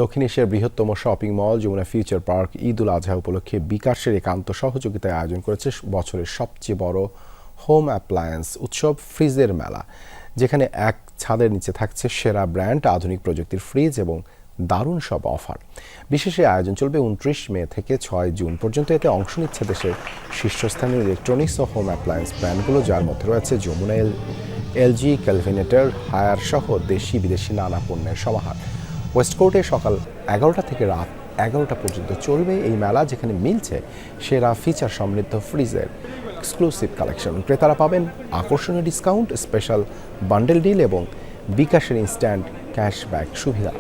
দক্ষিণ এশিয়ার বৃহত্তম shopping mall Jamuna future park Eid ul Adha উপলক্ষে বিকাশের একান্ত সহযোগিতায় আয়োজন করেছে বছরের সবচেয়ে বড় হোম অ্যাপ্লায়েন্স উৎসব ফ্রিজের মেলা, যেখানে এক ছাদের নিচে থাকছে সেরা ব্র্যান্ড, আধুনিক প্রযুক্তির ফ্রিজ এবং দারুণ সব অফার। বিশেষ এই আয়োজন চলবে 29 মে থেকে 6 জুন পর্যন্ত। এতে অংশ নিচ্ছে দেশের শীর্ষস্থানীয় ইলেকট্রনিক্স ও হোম অ্যাপ্লায়েন্স ব্র্যান্ডগুলো, যার মধ্যে রয়েছে যমুনা, এলজি, ক্যালভিনেটর, হায়ার সহ দেশি বিদেশি নানা পণ্যের সমাহার। ওয়েস্টকোর্টে সকাল 11টা থেকে রাত 11টা পর্যন্ত চলবে এই মেলা, যেখানে মিলছে সেরা ফিচার সমৃদ্ধ ফ্রিজের এক্সক্লুসিভ কালেকশন। ক্রেতারা পাবেন আকর্ষণীয় ডিসকাউন্ট, স্পেশাল বান্ডেল ডিল এবং বিকাশের ইনস্ট্যান্ট ক্যাশব্যাক সুবিধা।